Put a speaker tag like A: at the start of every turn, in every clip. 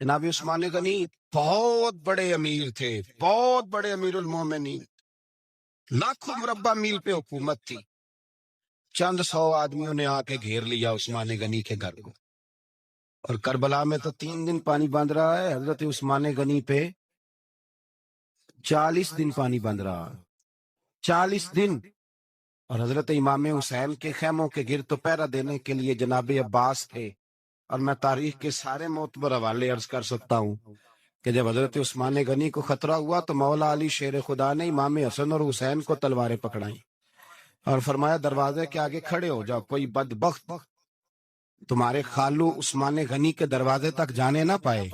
A: جناب عثمان غنی بہت بڑے امیر تھے، بہت بڑے امیر المومنین، لاکھوں مربع میل پہ حکومت تھی۔ چند سو آدمیوں نے آ کے گھیر لیا عثمان غنی کے گھر کو، اور کربلا میں تو 3 دن پانی بند رہا ہے، حضرت عثمان غنی پہ 40 دن پانی بند رہا، 40 دن۔ اور حضرت امام حسین کے خیموں کے گرد تو پہرا دینے کے لیے جناب عباس تھے۔ اور میں تاریخ کے سارے معتبر حوالے عرض کر سکتا ہوں کہ جب حضرت عثمان غنی کو خطرہ ہوا تو مولا علی شیر خدا نے امام حسن اور حسین کو تلواریں پکڑائیں اور فرمایا دروازے کے آگے کھڑے ہو جاؤ، کوئی بدبخت تمہارے خالو عثمان غنی کے دروازے تک جانے نہ پائے۔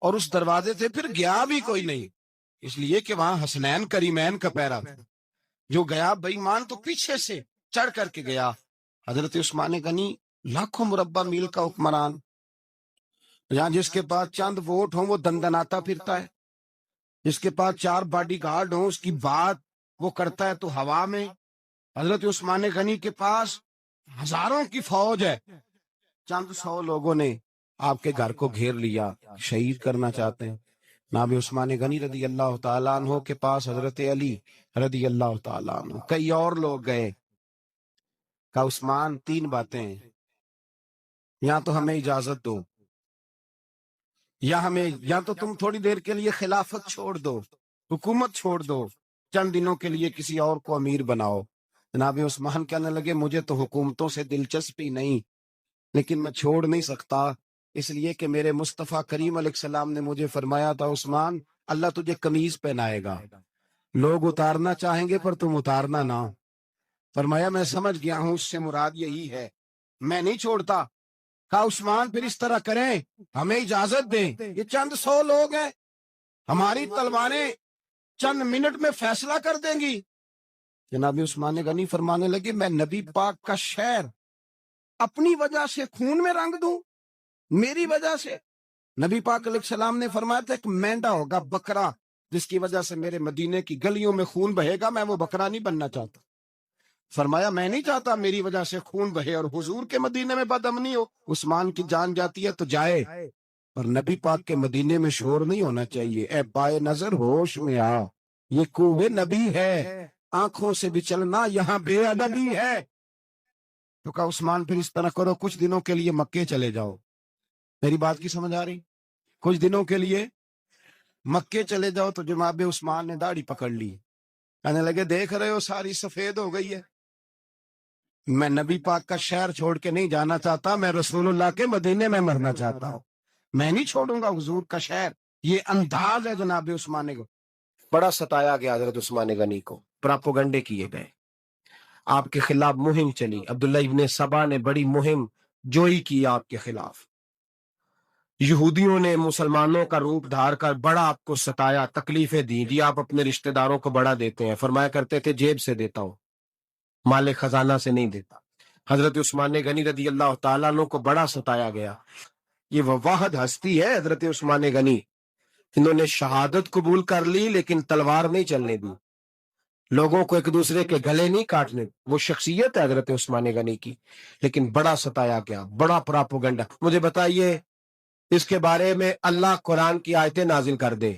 A: اور اس دروازے سے پھر گیا بھی کوئی نہیں، اس لیے کہ وہاں حسنین کریمین کا پہرا تھا۔ جو گیا بے ایمان تو پیچھے سے چڑھ کر کے گیا۔ حضرت عثمان غنی لاکھوں مربع میل کا حکمران، یہاں جس کے پاس چند ووٹ ہوں وہ دندناتا پھرتا ہے، جس کے پاس 4 باڈی گارڈ ہوں اس کی بات وہ کرتا ہے تو ہوا میں۔ حضرت عثمان غنی کے پاس ہزاروں کی فوج ہے، چند سو لوگوں نے آپ کے گھر کو گھیر لیا، شہید کرنا چاہتے ہیں۔ جناب عثمان غنی رضی اللہ تعالیٰ عنہ کے پاس حضرت علی رضی اللہ تعالیٰ عنہ، کئی اور لوگ گئے۔ کہا عثمان 3 باتیں ہیں، یا تو ہمیں اجازت دو، یا تو تم تھوڑی دیر کے لیے خلافت چھوڑ دو، حکومت چھوڑ دو، چند دنوں کے لیے کسی اور کو امیر بناؤ۔ جناب عثمان کہنے لگے مجھے تو حکومتوں سے دلچسپی نہیں، لیکن میں چھوڑ نہیں سکتا، اس لیے کہ میرے مصطفیٰ کریم علیہ السلام نے مجھے فرمایا تھا عثمان اللہ تجھے قمیض پہنائے گا، لوگ اتارنا چاہیں گے پر تم اتارنا نہ۔ فرمایا میں سمجھ گیا ہوں، اس سے مراد یہی ہے، میں نہیں چھوڑتا۔ کہا عثمان پھر اس طرح کریں، ہمیں اجازت دیں، یہ چند سو لوگ ہیں، ہماری تلواریں چند منٹ میں فیصلہ کر دیں گی۔ جناب عثمان غنی فرمانے لگے میں نبی پاک کا شہر اپنی وجہ سے خون میں رنگ دوں، میری وجہ سے؟ نبی پاک علیہ السلام نے فرمایا تھا ایک مینڈا ہوگا، بکرا، جس کی وجہ سے میرے مدینے کی گلیوں میں خون بہے گا، میں وہ بکرا نہیں بننا چاہتا۔ فرمایا میں نہیں چاہتا میری وجہ سے خون بہے اور حضور کے مدینے میں بدامنی ہو، عثمان کی جان جاتی ہے تو جائے، اور نبی پاک کے مدینے میں شور نہیں ہونا چاہیے۔ اے بائے نظر ہوش میں آ، یہ کوہ نبی ہے، آنکھوں سے بھی چلنا یہاں بے ادبی ہے۔ تو کہا عثمان پھر اس طرح کرو، کچھ دنوں کے لیے مکے چلے جاؤ۔ میری بات کی سمجھ آ رہی؟ کچھ دنوں کے لیے مکے چلے جاؤ۔ تو جناب عثمان نے داڑھی پکڑ لی، کہنے لگے دیکھ رہے ہو ساری سفید ہو گئی ہے، میں نبی پاک کا شہر چھوڑ کے نہیں جانا چاہتا، میں رسول اللہ کے مدینے میں مرنا چاہتا ہوں، میں نہیں چھوڑوں گا حضور کا شہر۔ یہ انداز ہے جناب عثمان کو۔ بڑا ستایا گیا حضرت عثمان غنی کو، پراپوگنڈے کیے گئے، آپ کے خلاف مہم چلی، عبداللہ ابن سبا نے بڑی مہم جوئی کی آپ کے خلاف، یہودیوں نے مسلمانوں کا روپ دھار کر بڑا آپ کو ستایا، تکلیفیں دی، جی آپ اپنے رشتہ داروں کو بڑا دیتے ہیں، فرمایا کرتے تھے جیب سے دیتا ہوں، مال خزانہ سے نہیں دیتا۔ حضرت عثمان غنی رضی اللہ تعالیٰ عنہ کو بڑا ستایا گیا۔ یہ وہ واحد ہستی ہے حضرت عثمان غنی، انہوں نے شہادت قبول کر لی لیکن تلوار نہیں چلنے دی، لوگوں کو ایک دوسرے کے گلے نہیں کاٹنے، وہ شخصیت ہے حضرت عثمان غنی کی، لیکن بڑا ستایا گیا، بڑا پراپوگنڈا۔ مجھے بتائیے اس کے بارے میں اللہ قرآن کی آیتیں نازل کر دے،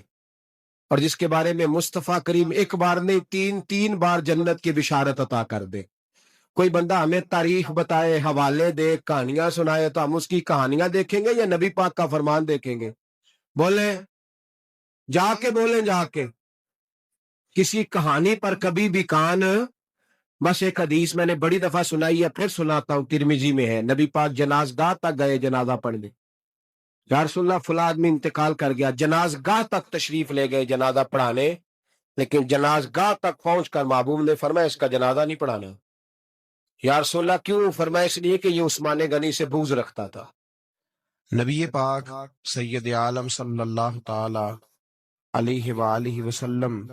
A: اور جس کے بارے میں مصطفیٰ کریم ایک بار نہیں تین بار جنت کی بشارت عطا کر دے، کوئی بندہ ہمیں تاریخ بتائے، حوالے دے، کہانیاں سنائے، تو ہم اس کی کہانیاں دیکھیں گے یا نبی پاک کا فرمان دیکھیں گے؟ بولیں، جا کے بولیں، جا کے کسی کہانی پر کبھی بھی کان۔ بس ایک حدیث میں نے بڑی دفعہ سنائی ہے، پھر سناتا ہوں، ترمذی میں ہے، نبی پاک جنازگاہ تک گئے جنازہ پڑھنے، یا رسول اللہ فلاں آدمی انتقال کر گیا، جنازگاہ تک تشریف لے گئے جنازہ پڑھانے، لیکن جنازگاہ تک پہنچ کر محبوب نے فرمایا اس کا جنازہ نہیں پڑھانا۔ یا رسول اللہ کیوں؟ فرمایا اس لیے کہ یہ عثمان غنی سے بغض رکھتا تھا۔ نبی پاک سید عالم صلی اللہ تعالی علیہ وآلہ وسلم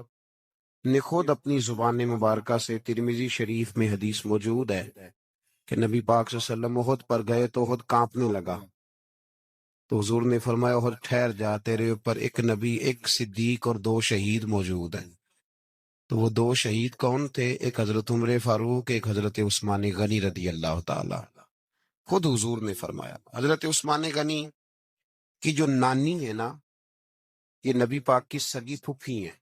A: نے خود اپنی زبان مبارکہ سے، ترمذی شریف میں حدیث موجود ہے کہ نبی پاک صلی اللہ علیہ وسلم احد پر گئے تو احد کانپنے لگا، تو حضور نے فرمایا احد ٹھہر جا، تیرے اوپر ایک نبی، ایک صدیق اور 2 شہید موجود ہیں۔ تو وہ 2 شہید کون تھے؟ ایک حضرت عمر فاروق، ایک حضرت عثمان غنی رضی اللہ تعالی۔ خود حضور نے فرمایا۔ حضرت عثمان غنی کہ جو نانی ہے نا یہ نبی پاک کی سگی پھوپھی ہیں.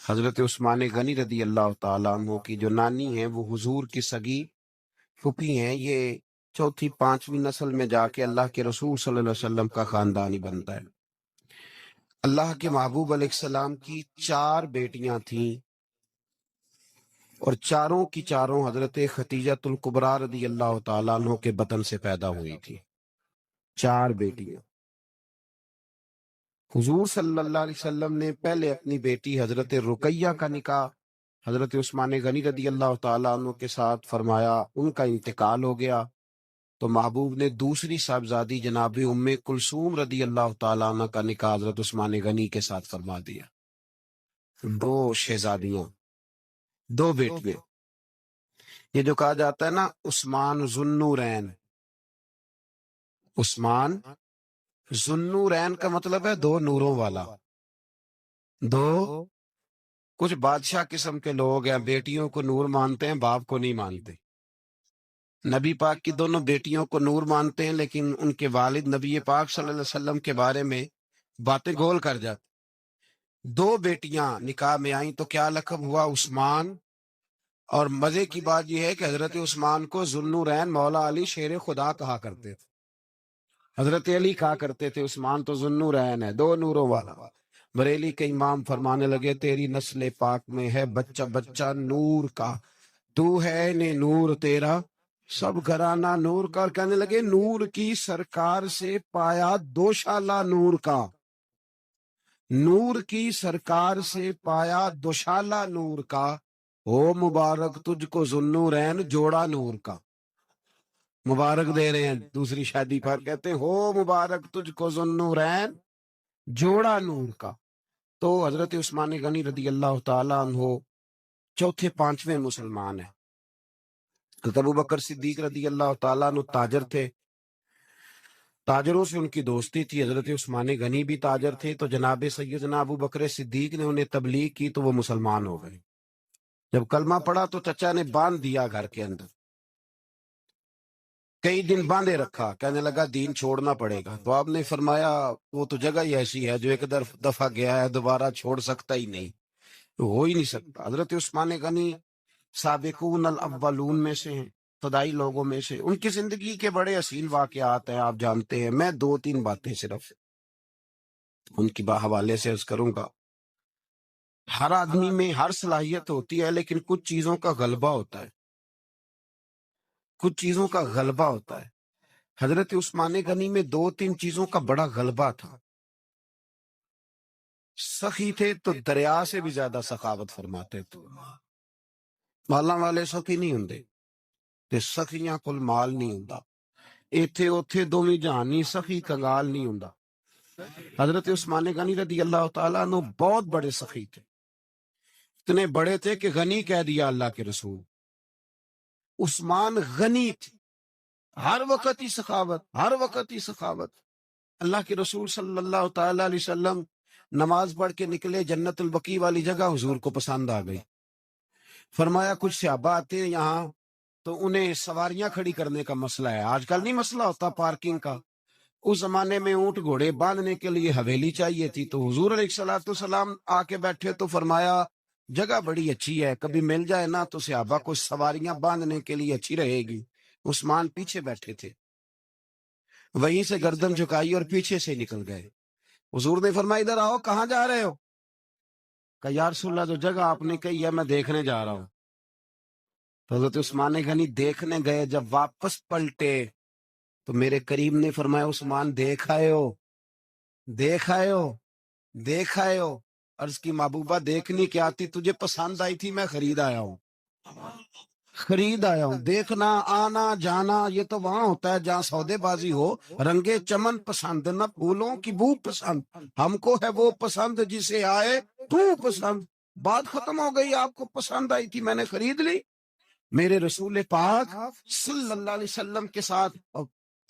A: حضرت عثمان غنی رضی اللہ تعالیٰ عنہ کی جو نانی ہیں وہ حضور کی سگی پھوپھی ہیں. یہ چوتھی پانچویں نسل میں جا کے اللہ کے رسول صلی اللہ علیہ وسلم کا خاندانی بنتا ہے. اللہ کے محبوب علیہ السلام کی 4 بیٹیاں تھیں اور چاروں کی چاروں حضرت خدیجہ الکبریٰ رضی اللہ تعالیٰ عنہ کے بطن سے پیدا ہوئی تھی. 4 بیٹیاں. حضور صلی اللہ علیہ وسلم نے پہلے اپنی بیٹی حضرت رقیہ کا نکاح حضرت عثمان غنی رضی اللہ تعالیٰ عنہ کے ساتھ فرمایا. ان کا انتقال ہو گیا تو محبوب نے دوسری صاحبزادی جناب ام کلثوم رضی اللہ تعالیٰ عنہ کا نکاح حضرت عثمان غنی کے ساتھ فرما دیا. 2 شہزادیاں، 2 بیٹیاں. یہ جو کہا جاتا ہے نا عثمان ذوالنورین، عثمان ذوالنورین کا مطلب ہے 2 نوروں والا. 2 کچھ بادشاہ قسم کے لوگ ہیں، بیٹیوں کو نور مانتے ہیں، باپ کو نہیں مانتے. نبی پاک کی دونوں بیٹیوں کو نور مانتے ہیں لیکن ان کے والد نبی پاک صلی اللہ علیہ وسلم کے بارے میں باتیں گول کر جاتے. 2 بیٹیاں نکاح میں آئیں تو کیا لقب ہوا؟ عثمان. اور مزے کی بات یہ ہے کہ حضرت عثمان کو ذوالنورین مولا علی شیر خدا کہا کرتے تھے. حضرت علی کہا کرتے تھے عثمان تو ذوالنورین ہے، 2 نوروں والا. بریلی کے امام فرمانے لگے تیری نسل پاک میں ہے بچہ بچہ نور کا، تو ہے نے نور تیرا سب گھرانہ نور کا. اور کہنے لگے نور کی سرکار سے پایا 2 شالہ نور کا، نور کی سرکار سے پایا 2 شالہ نور کا، ہو مبارک تجھ کو ذوالنورین جوڑا نور کا. مبارک دے رہے ہیں دوسری شادی پر، کہتے ہیں ہو مبارک تجھ کو ذوالنورین جوڑا نور کا. تو حضرت عثمان غنی رضی اللہ تعالیٰ عنہ چوتھے 5ویں مسلمان ہیں. حضرت ابوبکر صدیق رضی اللہ تعالیٰ عنہ تاجر تھے، تاجروں سے ان کی دوستی تھی. حضرت عثمان غنی بھی تاجر تھے تو جناب سیدنا ابوبکر صدیق نے انہیں تبلیغ کی تو وہ مسلمان ہو گئے. جب کلمہ پڑھا تو چچا نے باندھ دیا گھر کے اندر، کئی دن باندھے رکھا، کہنے لگا دین چھوڑنا پڑے گا. تو آپ نے فرمایا وہ تو جگہ ہی ایسی ہے جو ایک دفعہ گیا ہے دوبارہ چھوڑ سکتا ہی نہیں، ہو ہی نہیں سکتا. حضرت عثمان غنی سابقون الاولون میں سے ہیں، ابتدائی لوگوں میں سے. ان کی زندگی کے بڑے حسین واقعات ہیں، آپ جانتے ہیں. میں 2-3 باتیں صرف ان کی حوالے سے عرض کروں گا. ہر آدمی میں ہر صلاحیت ہوتی ہے لیکن کچھ چیزوں کا غلبہ ہوتا ہے، کچھ چیزوں کا غلبہ ہوتا ہے. حضرت عثمان غنی میں 2-3 چیزوں کا بڑا غلبہ تھا. سخی تھے تو دریا سے بھی زیادہ سخاوت فرماتے تھے. مالاں والے سخی نہیں ہوندے تے سخیاں کول مال نہیں ہوندا. ایتھے اوتھے دوویں جہانی سخی کنگال نہیں ہوندا. حضرت عثمان غنی رضی اللہ تعالیٰ عنہ بہت بڑے سخی تھے، اتنے بڑے تھے کہ غنی کہہ دیا اللہ کے رسول. عثمان غنی تھے، ہر وقت ہی سخاوت، ہر وقت ہی سخاوت. اللہ کے رسول صلی اللہ تعالیٰ علیہ وسلم نماز پڑھ کے نکلے، جنت البقیع والی جگہ حضور کو پسند آ گئی. فرمایا کچھ صحابہ آتے ہیں یہاں تو انہیں سواریاں کھڑی کرنے کا مسئلہ ہے. آج کل نہیں مسئلہ ہوتا پارکنگ کا، اس زمانے میں اونٹ گھوڑے باندھنے کے لیے حویلی چاہیے تھی. تو حضور علیہ الصلوۃ والسلام آ کے بیٹھے تو فرمایا جگہ بڑی اچھی ہے، کبھی مل جائے نا تو صحابہ کو سواریاں باندھنے کے لیے اچھی رہے گی. عثمان پیچھے بیٹھے تھے، وہیں سے گردن جھکائی اور پیچھے سے نکل گئے. حضور نے فرمایا ادھر آؤ، کہاں جا رہے ہو؟ کہ یا رسول اللہ جو جگہ آپ نے کہی ہے میں دیکھنے جا رہا ہوں. تو حضرت عثمان غنی دیکھنے گئے، جب واپس پلٹے تو میرے کریم نے فرمایا عثمان دیکھ آئے ہو، دیکھ آئے ہو، دیکھ آئے ہو. عرض کی محبوبہ دیکھنی کیا تھی، تجھے پسند آئی تھی، میں خرید آیا ہوں، خرید آیا ہوں. دیکھنا آنا جانا یہ تو وہاں ہوتا ہے جہاں سودے بازی ہو. رنگے چمن پسند نہ پھولوں کی بو پسند، ہم کو ہے وہ پسند جسے آئے تو پسند. بات ختم ہو گئی، آپ کو پسند آئی تھی میں نے خرید لی. میرے رسول پاک صلی اللہ علیہ وسلم کے ساتھ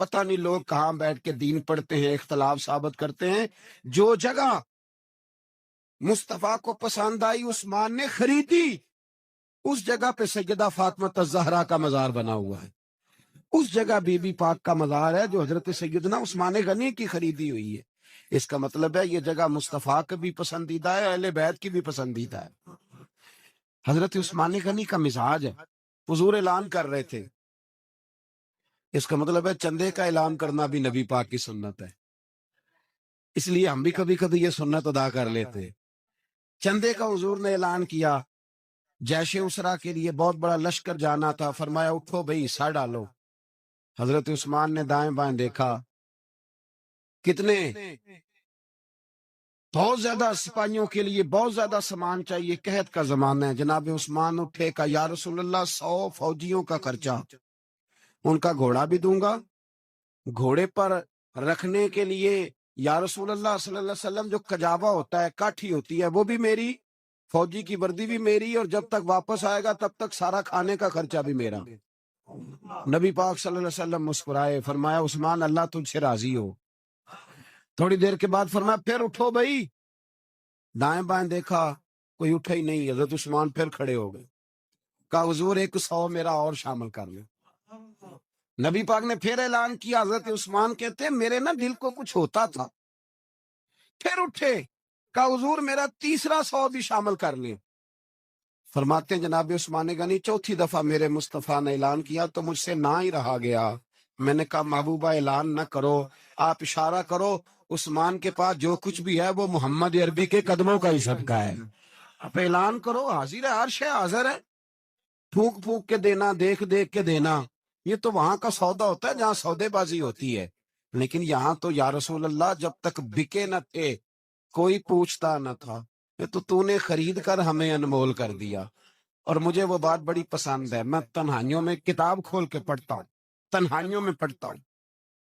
A: پتہ نہیں لوگ کہاں بیٹھ کے دین پڑھتے ہیں، اختلاف ثابت کرتے ہیں. جو جگہ مصطفیٰ کو پسند آئی عثمان نے خریدی، اس جگہ پہ سیدہ فاطمہ الزہرا کا مزار بنا ہوا ہے. اس جگہ بی بی پاک کا مزار ہے جو حضرت سیدنا عثمان غنی کی خریدی ہوئی ہے۔ اس کا مطلب ہے یہ جگہ مصطفیٰ کا بھی پسندیدہ ہے، اہل بیت کی بھی پسندیدہ ہے۔ حضرت عثمان غنی کا مزاج ہے، حضور اعلان کر رہے تھے، اس کا مطلب ہے چندے کا اعلان کرنا بھی نبی پاک کی سنت ہے، اس لیے ہم بھی کبھی کبھی یہ سنت ادا کر لیتے۔ چندے کا حضور نے اعلان کیا، جیش اسرا کے لیے بہت بڑا لشکر جانا تھا، فرمایا اٹھو بھئی حصہ ڈالو۔ حضرت عثمان نے دائیں بائیں دیکھا، کتنے بہت زیادہ سپاہیوں کے لیے بہت زیادہ سامان چاہیے، قحط کا زمانہ ہے۔ جناب عثمان اٹھے کا یا رسول اللہ 100 فوجیوں کا خرچہ، ان کا گھوڑا بھی دوں گا، گھوڑے پر رکھنے کے لیے یا رسول اللہ صلی اللہ علیہ وسلم جو کجاوا ہوتا ہے، کاٹھی ہوتی ہے، وہ بھی میری، فوجی کی وردی بھی میری، اور جب تک واپس آئے گا تب تک سارا کھانے کا خرچہ بھی میرا۔ نبی پاک صلی اللہ علیہ وسلم مسکرائے، فرمایا عثمان اللہ تجھ سے راضی ہو۔ تھوڑی دیر کے بعد فرمایا پھر اٹھو بھائی، دائیں بائیں دیکھا کوئی اٹھا ہی نہیں۔ حضرت عثمان پھر کھڑے ہو گئے، کہا حضور 100 میرا اور شامل کر لیں۔ نبی پاک نے پھر اعلان کیا، حضرت عثمان کہتے ہیں میرے نا دل کو کچھ ہوتا تھا، پھر اٹھے، کہا حضور میرا 100 بھی شامل کر لیں۔ فرماتے ہیں جناب عثمان غنی چوتھی دفعہ میرے مصطفیٰ نے اعلان کیا تو مجھ سے نہ ہی رہا گیا، میں نے کہا محبوبہ اعلان نہ کرو، آپ اشارہ کرو، عثمان کے پاس جو کچھ بھی ہے وہ محمد عربی کے قدموں کا ہی صدقہ ہے، آپ اعلان کرو، حاضر ہے، ہر شے حاضر ہے، پھونک پھونک کے دینا، دیکھ دیکھ کے دینا، یہ تو وہاں کا سودا ہوتا ہے جہاں سودے بازی ہوتی ہے، لیکن یہاں تو یا رسول اللہ جب تک بکے نہ تھے کوئی پوچھتا نہ تھا، یہ تو نے خرید کر ہمیں انمول کر دیا۔ اور مجھے وہ بات بڑی پسند ہے، میں تنہائیوں میں کتاب کھول کے پڑھتا ہوں، تنہائیوں میں پڑھتا ہوں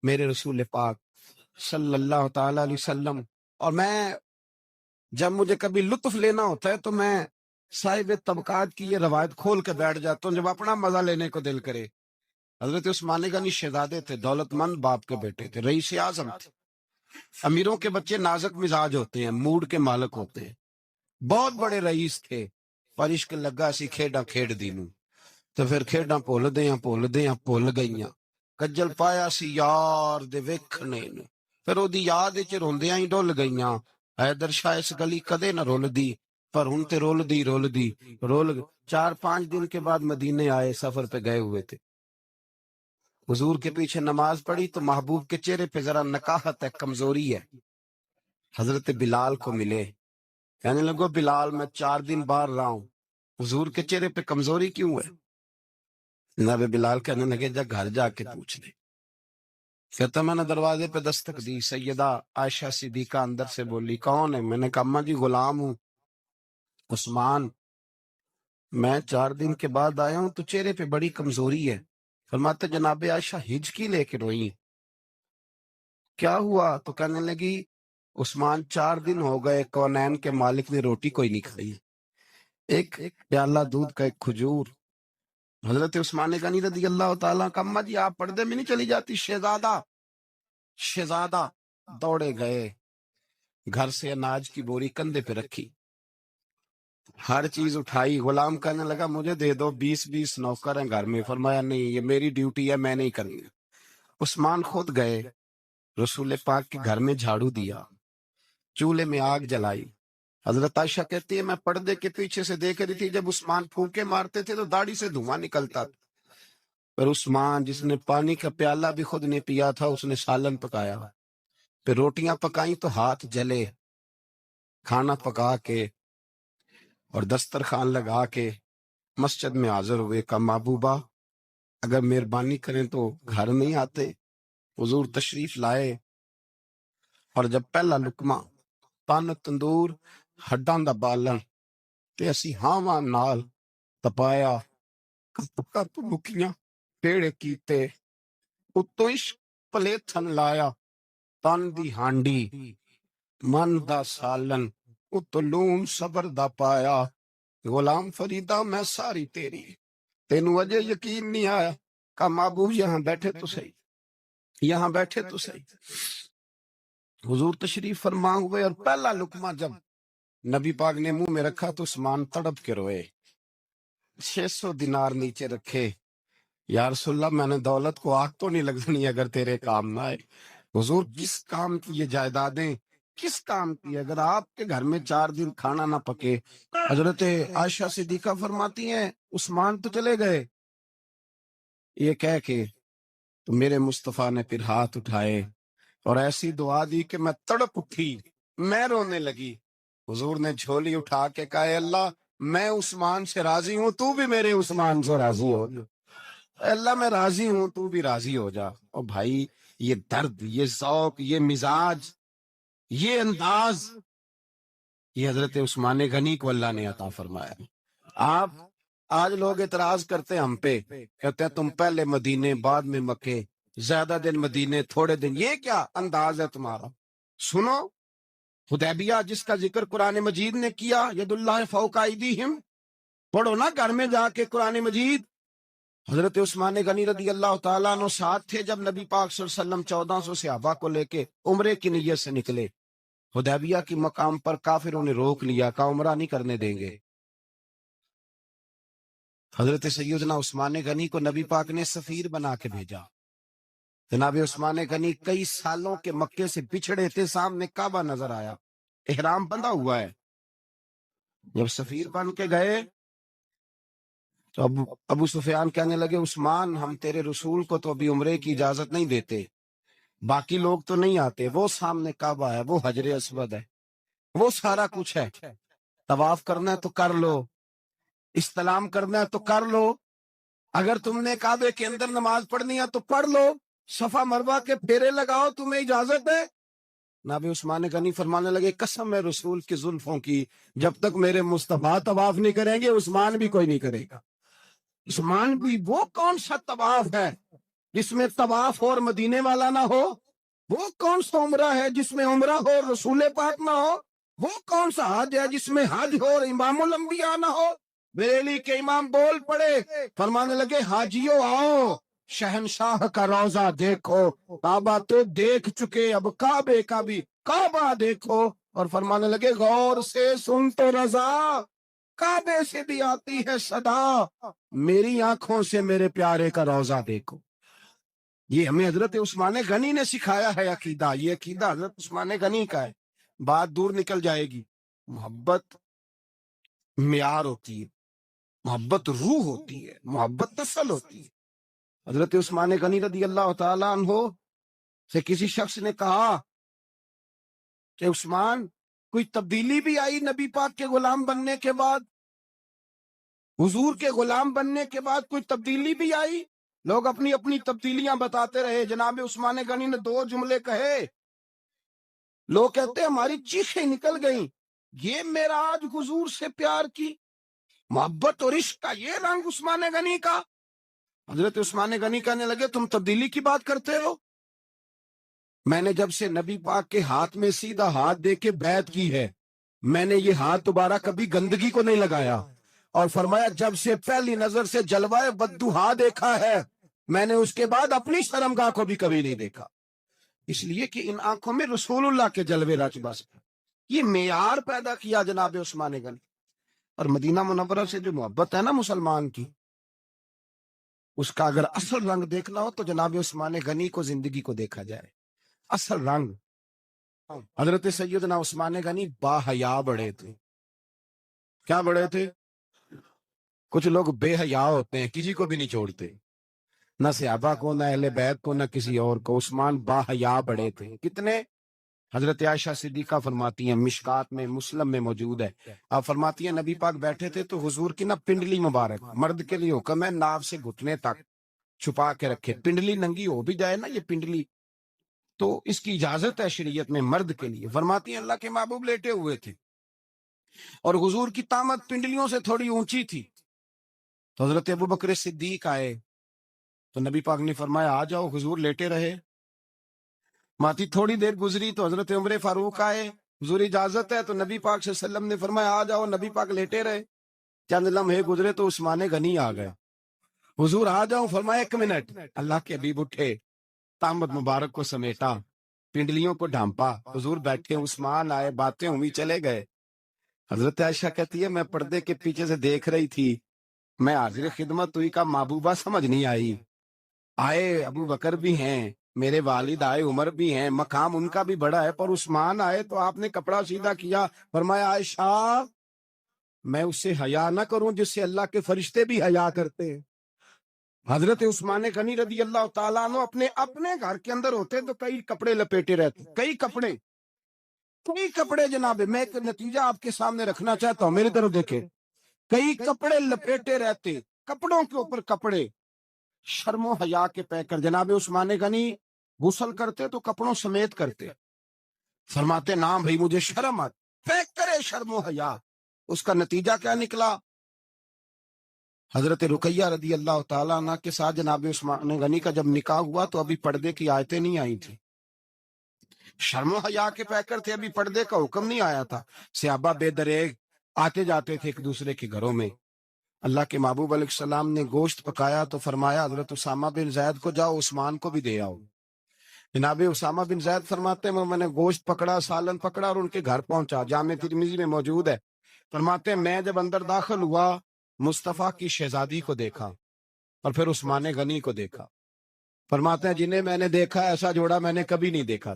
A: میرے رسول پاک صلی اللہ تعالی علیہ وسلم، اور میں جب مجھے کبھی لطف لینا ہوتا ہے تو میں صاحب طبقات کی یہ روایت کھول کے بیٹھ جاتا ہوں جب اپنا مزہ لینے کو دل کرے۔ حضرت عثمان غنی شہزادے تھے، دولت مند باپ کے بیٹے تھے، رئیس اعظم تھے۔ امیروں کے بچے نازک مزاج ہوتے ہیں، موڈ کے مالک ہوتے ہیں، بہت بڑے رئیس تھے، پر عشق لگا سی کھیڈاں کھیڈ دینوں، تو پھر کھیڈاں بھول گئیاں، کجل پایا سی یار دے ویکھنے نوں، پھر او دی یاد وچ روندیاں ہی ڈل گئیاں، حیدر شاہ اس گلی کدے نہ رول دی، پر ہن تے رول دی 4-5 دن کے بعد مدینے آئے، سفر پہ گئے ہوئے تھے، حضور کے پیچھے نماز پڑھی تو محبوب کے چہرے پہ ذرا نکاہت ہے، کمزوری ہے، حضرت بلال کو ملے، کہنے لگو بلال میں 4 دن باہر رہا ہوں، حضور کے چہرے پہ کمزوری کیوں ہے؟ جناب بلال کہنے لگے جا گھر جا کے پوچھ لے۔ کہتا میں نے دروازے پہ دستک دی، سیدہ عائشہ صدیقہ اندر سے بولی کون ہے؟ میں نے کہا اماں جی غلام ہوں عثمان، میں 4 دن کے بعد آیا ہوں تو چہرے پہ بڑی کمزوری ہے۔ فرماتے جناب عائشہ ہجکی لے کے روئی، کیا ہوا؟ تو کہنے لگی عثمان 4 دن ہو گئے کونین کے مالک نے روٹی کوئی نہیں کھائی، ایک پیالہ دودھ کا ایک کھجور۔ حضرت عثمان غنی رضی اللہ تعالیٰ کا اماں جی آپ پردے میں نہیں چلی جاتی؟ شہزادہ دوڑے گئے، گھر سے اناج کی بوری کندھے پہ رکھی، ہر چیز اٹھائی، غلام کہنے لگا مجھے دے دو، 20 نوکر ہیں گھر میں، فرمایا نہیں یہ میری ڈیوٹی ہے، میں نہیں کروں گا۔ عثمان خود گئے، رسول پاک کے گھر میں جھاڑو دیا، چولہے میں آگ جلائی۔ حضرت عائشہ کہتی ہے میں پردے کے پیچھے سے دیکھ رہی تھی، جب عثمان پھونکے مارتے تھے تو داڑھی سے دھواں نکلتا تھا، پھر عثمان جس نے پانی کا پیالہ بھی خود نے پیا تھا اس نے سالن پکایا، پھر روٹیاں پکائیں تو ہاتھ جلے، کھانا پکا کے اور دسترخوان لگا کے مسجد میں حاضر ہوئے، کہا محبوبہ اگر مہربانی کریں تو گھر نہیں آتے؟ حضور تشریف لائے، اور جب پہلا لقمہ پن تندور ہڈاں دا بالن تے اسی ہاواں نال تپایا، کپ کپ مکیاں پیڑے کیتے، اتوں عشق پلیتھن لایا، تن دی ہانڈی من دا سالن، اتوں لون صبر دا پایا، غلام فریدہ میں ساری تیری، تینوں اجے یقین نہیں آیا؟ کہا محبوب یہاں بیٹھے تو صحیح۔ حضور تشریف فرما ہوئے اور پہلا لقمہ جب نبی پاک نے منہ میں رکھا تو عثمان تڑپ کے روئے، 600 دینار نیچے رکھے، یا رسول اللہ میں نے دولت کو آگ تو نہیں لگنی اگر تیرے کام نہ آئے. حضور کس کام کی یہ جائیدادیں، کس کام کی؟ اگر آپ کے گھر میں 4 دن کھانا نہ پکے. حضرت عائشہ صدیقہ فرماتی ہیں عثمان تو چلے گئے، یہ کہہ کے تو میرے مصطفیٰ نے پھر ہاتھ اٹھائے اور ایسی دعا دی کہ میں تڑپ اٹھی، میں رونے لگی. حضور نے جھولی اٹھا کے کہا اے اللہ میں عثمان سے راضی ہوں، تو بھی میرے عثمان سے راضی ہو. اے اللہ میں راضی ہوں، تو بھی راضی ہو جا. اور بھائی یہ درد، یہ ذوق، یہ مزاج، یہ انداز، یہ حضرت عثمان غنی کو اللہ نے عطا فرمایا. آپ آج لوگ اعتراض کرتے ہیں ہم پہ، کہتے ہیں تم پہلے مدینے بعد میں مکے، زیادہ دن مدینے تھوڑے دن. یہ کیا انداز ہے تمہارا؟ سنو حدیبیہ جس کا ذکر قرآن مجید نے کیا، ید اللہ فوق ایدیہم، پڑھو نا گھر میں جا کے قرآن مجید. حضرت عثمان غنی رضی اللہ تعالیٰ عنہ ساتھ تھے جب نبی پاک صلی اللہ علیہ وسلم 1400 صحابہ کو لے کے عمرے کی نیت سے نکلے. حدیبیہ کی مقام پر کافروں نے روک لیا، کہا عمرہ نہیں کرنے دیں گے. حضرت سیدنا عثمان غنی کو نبی پاک نے سفیر بنا کے بھیجا. جناب عثمان غنی کئی سالوں کے مکے سے بچھڑے تھے، سامنے کعبہ نظر آیا، احرام بندھا ہوا ہے. جب سفیر بن کے گئے تو ابو سفیان کہنے لگے عثمان ہم تیرے رسول کو تو ابھی عمرے کی اجازت نہیں دیتے، باقی لوگ تو نہیں آتے، وہ سامنے کعبہ ہے، وہ حجر اسود ہے، وہ سارا کچھ ہے، طواف کرنا ہے تو کر لو، استلام کرنا ہے تو کر لو، اگر تم نے کعبے کے اندر نماز پڑھنی ہے تو پڑھ لو، صفا مروہ کے پھیرے لگاؤ، تمہیں اجازت ہے. نبی عثمان غنی فرمانے لگے قسم ہے رسول کی زلفوں کی، جب تک میرے مصطفیٰ طواف نہیں کریں گے عثمان بھی کوئی نہیں کرے گا. عثمان بھی وہ کون سا طواف ہے جس میں طواف اور مدینے والا نہ ہو؟ وہ کون سا عمرہ ہے جس میں عمرہ ہو اور رسول پاک نہ ہو؟ وہ کون سا حج ہے جس میں حج ہو اور امام الانبیاء نہ ہو؟ بریلی کے امام بول پڑے، فرمانے لگے حاجیوں آؤ شہنشاہ کا روضہ دیکھو، کعبہ تو دیکھ چکے اب کعبے کا بھی کعبہ دیکھو. اور فرمانے لگے غور سے سن تو رضا، کعبے سے بھی آتی ہے صدا، میری آنکھوں سے میرے پیارے کا روضہ دیکھو. یہ ہمیں حضرت عثمان غنی نے سکھایا ہے عقیدہ، یہ عقیدہ حضرت عثمان غنی کا ہے. بات دور نکل جائے گی. محبت معیار ہوتی ہے، محبت روح ہوتی ہے، محبت نسل ہوتی ہے. حضرت عثمان غنی رضی اللہ تعالیٰ عنہ سے کسی شخص نے کہا کہ عثمان کوئی تبدیلی بھی آئی نبی پاک کے غلام بننے کے بعد؟ حضور کے غلام بننے کے بعد کوئی تبدیلی بھی آئی؟ لوگ اپنی اپنی تبدیلیاں بتاتے رہے. جناب عثمان غنی نے 2 جملے کہے، لوگ کہتے ہیں ہماری چیخیں نکل گئیں، یہ معراج حضور سے پیار کی محبت اور عشق کا یہ رنگ عثمان غنی کا. حضرت عثمان غنی کہنے لگے تم تبدیلی کی بات کرتے ہو؟ میں نے جب سے نبی پاک کے ہاتھ میں سیدھا ہاتھ دے کے بیعت کی ہے، میں نے یہ ہاتھ دوبارہ کبھی گندگی کو نہیں لگایا. اور فرمایا جب سے پہلی نظر سے جلوہ بددہا دیکھا ہے، میں نے اس کے بعد اپنی شرمگاہ کو بھی کبھی نہیں دیکھا. اس لیے کہ ان آنکھوں میں رسول اللہ کے جلوے رچ بس. یہ معیار پیدا کیا جناب عثمان غنی. اور مدینہ منورہ سے جو محبت ہے نا مسلمان کی، اس کا اگر اصل رنگ دیکھنا ہو تو جناب عثمان غنی کو زندگی کو دیکھا جائے. اصل رنگ. حضرت سیدنا عثمان غنی با حیا بڑے تھے. کیا بڑے تھے؟ کچھ لوگ بے حیا ہوتے ہیں، کسی کو بھی نہیں چھوڑتے، نہ صحابہ کو، نہ اہل بیت کو، نہ کسی اور کو. عثمان با حیا بڑے تھے. کتنے؟ حضرت عائشہ صدیقہ فرماتی ہیں، مشکات میں مسلم میں موجود ہے، آپ فرماتی ہیں نبی پاک بیٹھے تھے تو حضور کی نا پنڈلی مبارک، مرد کے لیے حکم ہے ناف سے گھٹنے تک چھپا کے رکھے. پنڈلی ننگی ہو بھی جائے نا یہ پنڈلی تو اس کی اجازت ہے شریعت میں مرد کے لیے. فرماتی ہیں اللہ کے محبوب لیٹے ہوئے تھے اور حضور کی طامت پنڈلیوں سے تھوڑی اونچی تھی. تو حضرت ابو بکر صدیق آئے تو نبی پاک نے فرمایا آ جاؤ. حضور لیٹے رہے. ماتی تھوڑی دیر گزری تو حضرت عمر فاروق آئے، حضور اجازت ہے؟ تو نبی پاک صلی اللہ علیہ وسلم نے فرمایا آ جاؤ. نبی پاک لیٹے رہے. چند لمحے گزرے تو عثمان غنی آ گئے. حضور آ جاؤ. فرمایا 1 منٹ. اللہ کے حبیب اٹھے، طامت مبارک کو سمیٹا، پنڈلیوں کو ڈھانپا. حضور بیٹھے، عثمان آئے، باتیں ہوئی، چلے گئے. حضرت عائشہ کہتی ہے میں پردے کے پیچھے سے دیکھ رہی تھی، میں حاضر خدمت ہوئی کا محبوبہ سمجھ نہیں آئی. آئے ابو بکر بھی ہیں، میرے والد آئے عمر بھی ہیں، مقام ان کا بھی بڑا ہے، پر عثمان آئے تو آپ نے کپڑا سیدھا کیا، فرمایا عائشہ میں اس سے حیا نہ کروں جس سے اللہ کے فرشتے بھی حیا کرتے ہیں۔ حضرت عثمان غنی رضی اللہ تعالیٰ عنہ اپنے گھر کے اندر ہوتے تو کئی کپڑے لپیٹے رہتے، کئی کپڑے جناب، میں ایک نتیجہ آپ کے سامنے رکھنا چاہتا ہوں، میری طرف دیکھیں، کئی کپڑے لپیٹے رہتے، کپڑوں کے اوپر کپڑے، شرم و حیا کے پیکر۔ جناب عثمان غنی غسل کرتے تو کپڑوں سمیت کرتے، فرماتے نام بھائی مجھے شرم آتی، پیکر شرم و حیا۔ اس کا نتیجہ کیا نکلا؟ حضرت رقیہ رضی اللہ تعالیٰ عنہ کے ساتھ جناب عثمان غنی کا جب نکاح ہوا تو ابھی پردے کی آیتیں نہیں آئی تھی، شرم و حیا کے پیکر تھے، ابھی پردے کا حکم نہیں آیا تھا، صحابہ بے دریغ آتے جاتے تھے ایک دوسرے کے گھروں میں۔ اللہ کے محبوب علیہ السلام نے گوشت پکایا تو فرمایا حضرت اسامہ بن زید کو جاؤ عثمان کو بھی دے آؤ۔ جناب اسامہ بن زید فرماتے ہیں میں نے گوشت پکڑا، سالن پکڑا اور ان کے گھر پہنچا، جامع ترمذی میں موجود ہے، فرماتے ہیں میں جب اندر داخل ہوا مصطفیٰ کی شہزادی کو دیکھا اور پھر عثمان غنی کو دیکھا، فرماتے ہیں جنہیں میں نے دیکھا ایسا جوڑا میں نے کبھی نہیں دیکھا،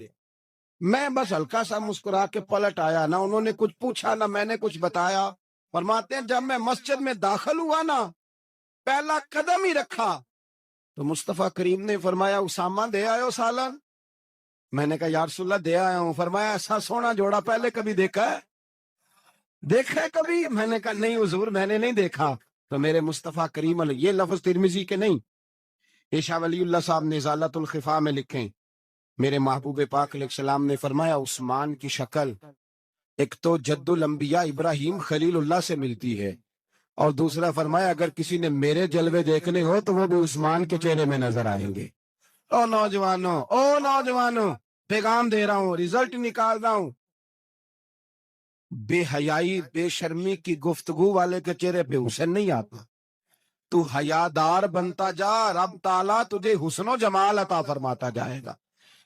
A: میں بس ہلکا سا مسکرا کے پلٹ آیا، نہ انہوں نے کچھ پوچھا نہ میں نے کچھ بتایا۔ فرماتے ہیں جب میں مسجد میں داخل ہوا نا، پہلا قدم ہی رکھا تو مصطفیٰ کریم نے فرمایا اسامہ دے آئے ہو سالن؟ میں نے کہا یا رسول اللہ دے آیا ہوں۔ فرمایا ایسا سونا جوڑا پہلے کبھی دیکھا ہے؟ دیکھا ہے کبھی؟ میں نے کہا نہیں حضور میں نے نہیں دیکھا۔ تو میرے مصطفیٰ کریم علیہ، یہ لفظ ترمذی کے نہیں، یہ شاہ ولی اللہ صاحب نے ازالۃ الخفا میں لکھیں، میرے محبوب پاک علیہ السلام نے فرمایا عثمان کی شکل ایک تو جد الانبیاء ابراہیم خلیل اللہ سے ملتی ہے، اور دوسرا فرمایا اگر کسی نے میرے جلوے دیکھنے ہو تو وہ بھی عثمان کے چہرے میں نظر آئیں گے۔ او نوجوانوں پیغام دے رہا ہوں، رزلٹ نکال رہا ہوں، بے حیائی بے شرمی کی گفتگو والے کے چہرے پہ حسن نہیں آتا، تو حیادار بنتا جا، رب تعالیٰ تجھے حسن و جمال عطا فرماتا جائے گا۔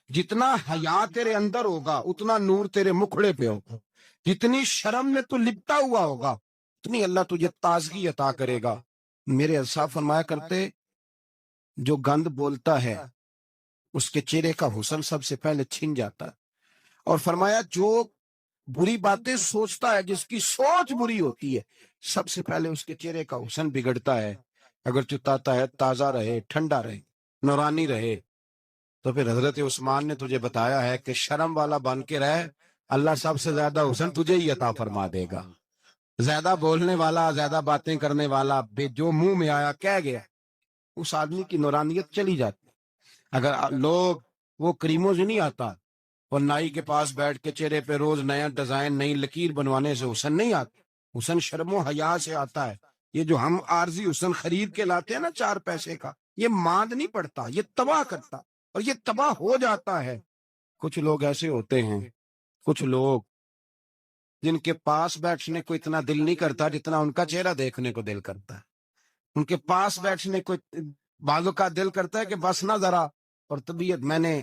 A: جتنا حیا تیرے اندر ہوگا اتنا نور تیرے مکھڑے پہ ہوگا، جتنی شرم میں تو لپٹا ہوا ہوگا اتنی اللہ تجھے تازگی عطا کرے گا۔ میرے اسا فرمایا کرتے جو گند بولتا ہے اس کے چہرے کا حسن سب سے پہلے چھن جاتا ہے، اور فرمایا جو بری باتیں سوچتا ہے جس کی سوچ بری ہوتی ہے سب سے پہلے اس کے چہرے کا حسن بگڑتا ہے، اگر چتاتا ہے تازہ رہے، ٹھنڈا رہے، نورانی رہے۔ تو پھر حضرت عثمان نے تجھے بتایا ہے کہ شرم والا بن کے رہ، اللہ سب سے زیادہ حسن تجھے ہی عطا فرما دے گا۔ زیادہ بولنے والا، زیادہ باتیں کرنے والا، بے جو منہ میں آیا کہہ گیا، اس آدمی کی نورانیت چلی جاتی۔ اگر لوگ وہ کریموں سے نہیں آتا، اور نائی کے پاس بیٹھ کے چہرے پہ روز نیا ڈیزائن نئی لکیر بنوانے سے حسن نہیں آتا، حسن شرم و حیا سے آتا ہے۔ یہ جو ہم عارضی حسن خرید کے لاتے ہیں نا 4 پیسے کا، یہ ماند نہیں پڑتا، یہ تباہ کرتا، اور یہ تباہ ہو جاتا ہے۔ کچھ لوگ ایسے ہوتے ہیں، کچھ لوگ جن کے پاس بیٹھنے کو اتنا دل نہیں کرتا جتنا ان کا چہرہ دیکھنے کو دل کرتا ہے، ان کے پاس بیٹھنے کو بعضوں کا دل کرتا ہے کہ بس نہ ذرا، اور طبیعت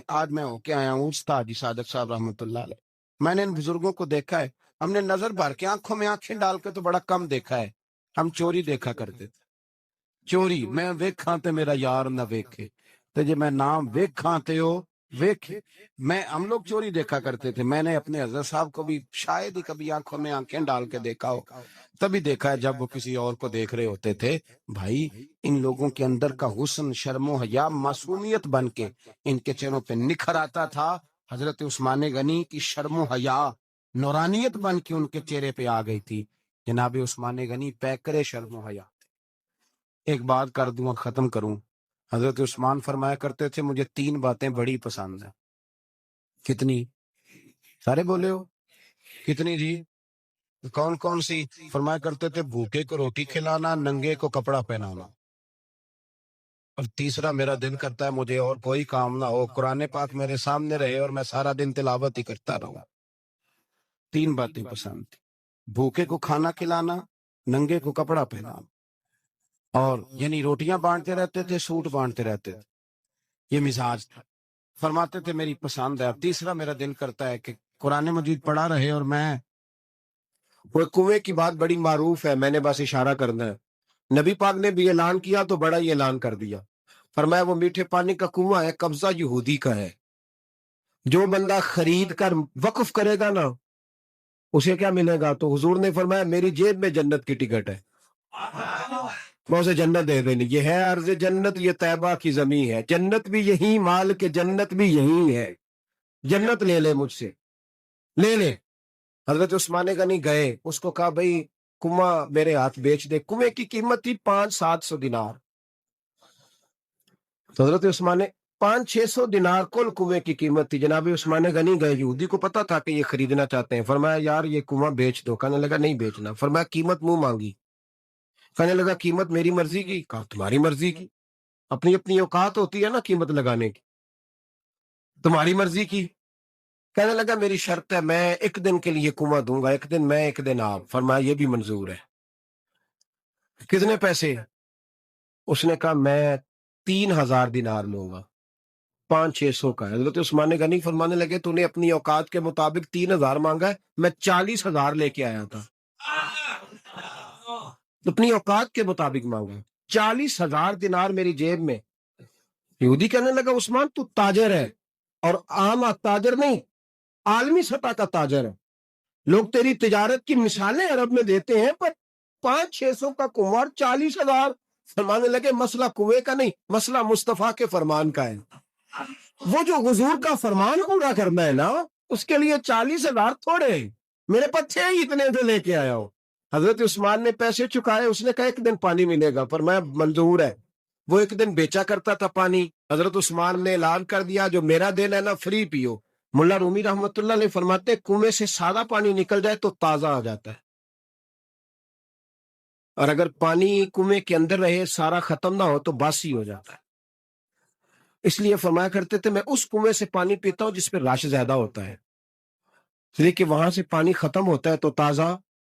A: آج میں ہو کے آیا ہوں استاد جی صادق صاحب رحمۃ اللہ علیہ، میں نے ان بزرگوں کو دیکھا ہے، ہم نے نظر بھر کے آنکھوں میں آنکھیں ڈال کے تو بڑا کم دیکھا ہے، ہم چوری دیکھا کرتے تھے، چوری میں ویکھاں تے میرا یار نہ ویکھے، تے جے میں نام ویکھاں تے ہو ویکھے، ہم لوگ چوری دیکھا کرتے تھے۔ میں نے اپنے حضرت صاحب کو بھی شاید ہی کبھی آنکھوں میں آنکھیں ڈال کے دیکھا ہو، تبھی دیکھا ہے جب وہ کسی اور کو دیکھ رہے ہوتے تھے۔ بھائی ان لوگوں کے اندر کا حسن شرم و حیا معصومیت بن کے ان کے چہروں پہ نکھر آتا تھا۔ حضرت عثمان غنی کی شرم و حیا نورانیت بن کے ان کے چہرے پہ آ گئی تھی۔ جناب عثمان غنی پیکر شرم و حیا۔ ایک بات کر دوں اور ختم کروں، حضرت عثمان فرمایا کرتے تھے مجھے 3 باتیں بڑی پسند ہیں۔ کتنی؟ سارے بولے ہو کتنی جی؟ کون کون سی؟ فرمایا کرتے تھے بھوکے کو روٹی کھلانا، ننگے کو کپڑا پہنانا، اور تیسرا میرا دل کرتا ہے مجھے اور کوئی کام نہ ہو، قرآن پاک میرے سامنے رہے اور میں سارا دن تلاوت ہی کرتا رہوں۔ 3 باتیں پسند تھی، بھوکے کو کھانا کھلانا، ننگے کو کپڑا پہنانا، اور یعنی روٹیاں بانٹتے رہتے تھے، سوٹ بانٹتے رہتے تھے، یہ مزاج تھا۔ فرماتے تھے میری پسند ہے۔ تیسرا میرا دل کرتا ہے کہ قرآن مجید پڑھا رہے اور میں، وہ کنویں کی بات بڑی معروف ہے، میں نے بس اشارہ کرنا ہے، نبی پاک نے بھی اعلان کیا تو بڑا ہی اعلان کر دیا، فرمایا وہ میٹھے پانی کا کنواں ہے، قبضہ یہودی کا ہے، جو بندہ خرید کر وقف کرے گا نا اسے کیا ملے گا؟ تو حضور نے فرمایا میری جیب میں جنت کی ٹکٹ ہے، میں اسے جنت دے دینی، یہ ہے عرض جنت، یہ طیبہ کی زمین ہے، جنت بھی یہی مال کے جنت بھی یہی ہے، جنت لے لے مجھ سے، لے لے۔ حضرت عثمان غنی گئے، اس کو کہا بھئی کنواں میرے ہاتھ بیچ دے، کنویں کی قیمت تھی 500-700 دینار، تو حضرت عثمان نے 500-600 دینار کل کنویں کی قیمت تھی۔ جناب عثمان غنی گئے، یہودی کو پتا تھا کہ یہ خریدنا چاہتے ہیں، فرمایا یار یہ کنواں بیچ دو، کہنے لگا نہیں بیچنا، فرمایا قیمت منہ مانگی، کہنے لگا قیمت میری مرضی کی، کہا تمہاری مرضی کی، اپنی اپنی اوقات ہوتی ہے نا قیمت لگانے کی، تمہاری مرضی کی۔ کہنے لگا میری شرط ہے میں ایک دن کے لیے کنواں دوں گا، ایک دن میں ایک دن آپ، فرمایا یہ بھی منظور ہے، کتنے پیسے؟ اس نے کہا میں 3000 دینار لوں گا، 500-600 کا ہے۔ حضرت عثمان غنی فرمانے لگے تو نے اپنی اوقات کے مطابق 3000 مانگا ہے، میں 40,000 لے کے آیا تھا، اپنی اوقات کے مطابق مانگا، 40,000 دینار میری جیب میں۔ یہودی کہنے لگا عثمان تو تاجر ہے، اور عام تاجر نہیں، عالمی سطح کا تاجر ہے، لوگ تیری تجارت کی مثالیں عرب میں دیتے ہیں، پر 500-600 کا کنواں 40,000، فرمانے لگے مسئلہ کنویں کا نہیں، مسئلہ مصطفیٰ کے فرمان کا ہے، وہ جو حضور کا فرمان پورا کرنا ہے نا اس کے لیے 40,000 تھوڑے، میرے پاس تھے ہی اتنے سے لے کے آیا ہوں۔ حضرت عثمان نے پیسے چکائے، اس نے کہا ایک دن پانی ملے گا، فرمایا منظور ہے۔ وہ ایک دن بیچا کرتا تھا پانی، حضرت عثمان نے اعلان کر دیا جو میرا دن ہے نا فری پیو۔ ملا رومی رحمت اللہ علیہ فرماتے کنویں سے سادہ پانی نکل جائے تو تازہ آ جاتا ہے، اور اگر پانی کنویں کے اندر رہے سارا ختم نہ ہو تو باسی ہو جاتا ہے۔ اس لیے فرمایا کرتے تھے میں اس کنویں سے پانی پیتا ہوں جس پہ رش زیادہ ہوتا ہے، اس لیے کہ وہاں سے پانی ختم ہوتا ہے تو تازہ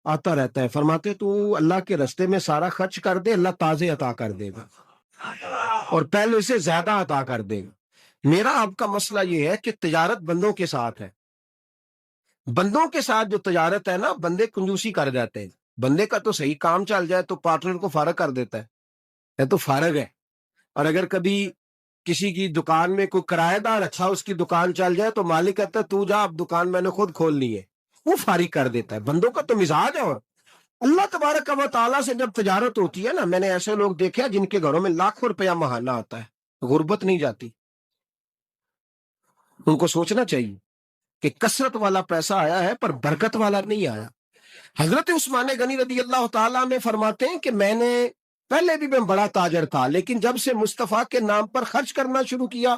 A: آتا رہتا ہے۔ فرماتے تو اللہ کے رستے میں سارا خرچ کر دے، اللہ تازے عطا کر دے گا اور پہلے سے زیادہ عطا کر دے گا۔ میرا آپ کا مسئلہ یہ ہے کہ تجارت بندوں کے ساتھ ہے، بندوں کے ساتھ جو تجارت ہے نا بندے کنجوسی کر جاتے ہیں، بندے کا تو صحیح کام چل جائے تو پارٹنر کو فارغ کر دیتا ہے تو فارغ ہے، اور اگر کبھی کسی کی دکان میں کوئی کرایہ دار اچھا اس کی دکان چل جائے تو مالک کہتا ہے تو جا، اب دکان میں نے خود کھولنی ہے، وہ فارغ کر دیتا ہے۔ بندوں کا تو مزاج ہے، اور اللہ تبارک و تعالیٰ سے جب تجارت ہوتی ہے نا، میں نے ایسے لوگ دیکھے جن کے گھروں میں لاکھوں روپیہ ماہانہ آتا ہے، غربت نہیں جاتی۔ ان کو سوچنا چاہیے کہ کثرت والا پیسہ آیا ہے پر برکت والا نہیں آیا۔ حضرت عثمان غنی رضی اللہ تعالیٰ نے فرماتے ہیں کہ میں نے پہلے بھی میں بڑا تاجر تھا، لیکن جب سے مصطفیٰ کے نام پر خرچ کرنا شروع کیا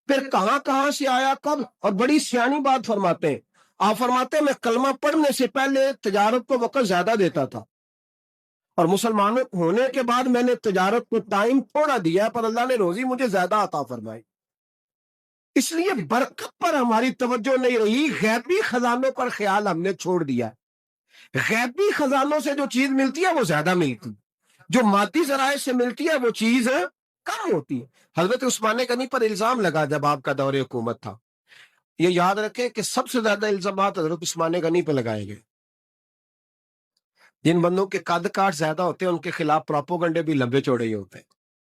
A: پھر کہاں کہاں سے آیا کب، اور بڑی سیانی بات فرماتے ہیں، آپ فرماتے ہیں میں کلمہ پڑھنے سے پہلے تجارت کو وقت زیادہ دیتا تھا، اور مسلمان ہونے کے بعد میں نے تجارت کو ٹائم تھوڑا دیا پر اللہ نے روزی مجھے زیادہ عطا فرمائی۔ اس لیے برکت پر ہماری توجہ نہیں رہی، غیبی خزانوں پر خیال ہم نے چھوڑ دیا۔ غیبی خزانوں سے جو چیز ملتی ہے وہ زیادہ ملتی، جو مادی ذرائع سے ملتی ہے وہ چیز کم ہوتی ہے۔ حضرت عثمان غنی پر الزام لگا جب آپ کا دور حکومت تھا، یہ یاد رکھیں کہ سب سے زیادہ الزامات حضرت عثمان غنی پہ لگائے گئے۔ جن بندوں کے قد کاٹ زیادہ ہوتے ہیں ان کے خلاف پراپوگنڈے بھی لمبے چوڑے ہی ہوتے ہیں۔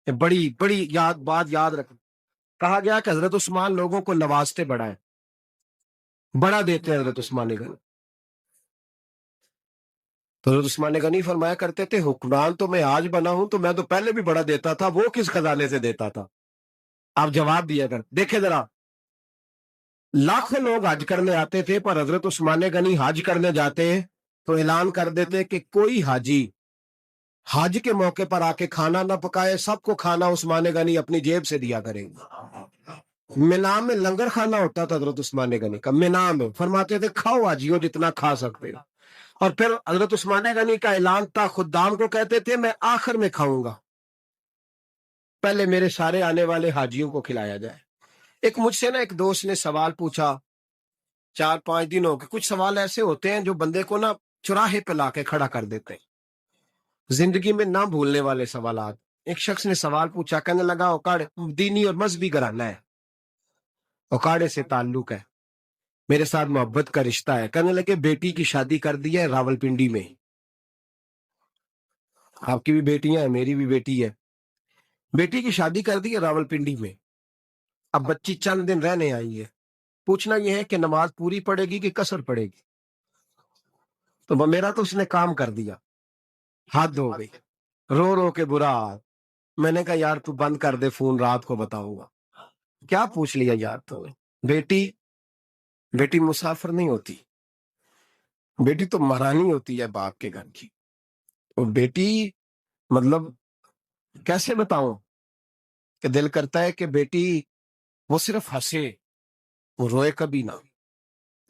A: یہ بڑی بڑی بات یاد رکھیں، کہا گیا کہ حضرت عثمان لوگوں کو نوازتے بڑا ہے، بڑا دیتے ہیں حضرت عثمان غنی۔ تو حضرت عثمان غنی فرمایا کرتے تھے حکمران تو میں آج بنا ہوں تو میں تو پہلے بھی بڑا دیتا تھا، وہ کس خزانے سے دیتا تھا؟ آپ جواب دیا کر دیکھیں ذرا، لاکھوں لوگ حج کرنے آتے تھے پر حضرت عثمان غنی حج کرنے جاتے تو اعلان کر دیتے کہ کوئی حاجی حج کے موقع پر آ کے کھانا نہ پکائے، سب کو کھانا عثمان غنی اپنی جیب سے دیا کریں گے۔ مینا میں لنگر کھانا ہوتا تھا حضرت عثمان غنی کا، مینا میں فرماتے تھے کھاؤ حاجیوں جتنا کھا سکتے ہو، اور پھر حضرت عثمان غنی کا اعلان تھا خدام کو کہتے تھے میں آخر میں کھاؤں گا، پہلے میرے سارے آنے والے حاجیوں کو کھلایا جائے۔ ایک مجھ سے نا ایک دوست نے سوال پوچھا 4-5 دن ہو کے، کچھ سوال ایسے ہوتے ہیں جو بندے کو نا چوراہے پہ لا کے کھڑا کر دیتے ہیں، زندگی میں نہ بھولنے والے سوالات۔ ایک شخص نے سوال پوچھا، کہنے لگا اوکاڑے دینی اور مذہبی گھرانہ ہے، اوکاڑے سے تعلق ہے، میرے ساتھ محبت کا رشتہ ہے، کہنے لگے بیٹی کی شادی کر دی ہے راول پنڈی میں، آپ کی بھی بیٹی ہے میری بھی بیٹی ہے،
B: بیٹی کی شادی کر دی ہے راولپنڈی میں، اب بچی چند دن رہنے آئی ہے، پوچھنا یہ ہے کہ نماز پوری پڑے گی کہ قصر پڑے گی؟ تو میرا تو اس نے کام کر دیا، حد ہو گئی، رو رو کے برا حال۔ میں نے کہا یار تو بند کر دے فون، رات کو بتاؤں گا۔ کیا پوچھ لیا یار تو بیٹی مسافر نہیں ہوتی، بیٹی تو مہرانی ہوتی ہے باپ کے گھر کی۔ اور بیٹی مطلب کیسے بتاؤں کہ دل کرتا ہے کہ بیٹی وہ صرف ہنسے، وہ روئے کبھی نہ،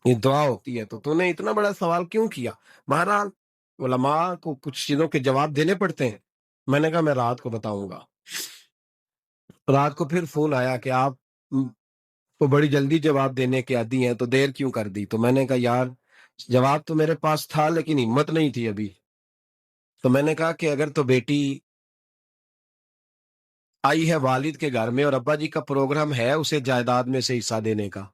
B: یہ دعا ہوتی ہے۔ تو نے اتنا بڑا سوال کیوں کیا؟ بہرحال علماء کو کچھ چیزوں کے جواب دینے پڑتے ہیں۔ میں نے کہا میں رات کو بتاؤں گا۔ رات کو پھر فون آیا کہ آپ کو بڑی جلدی جواب دینے کے عادی ہیں تو دیر کیوں کر دی؟ تو میں نے کہا یار جواب تو میرے پاس تھا لیکن ہمت نہیں تھی ابھی۔ تو میں نے کہا کہ اگر تو بیٹی آئی ہے والد کے گھر میں اور ابا جی کا پروگرام ہے اسے جائیداد میں سے حصہ دینے کا،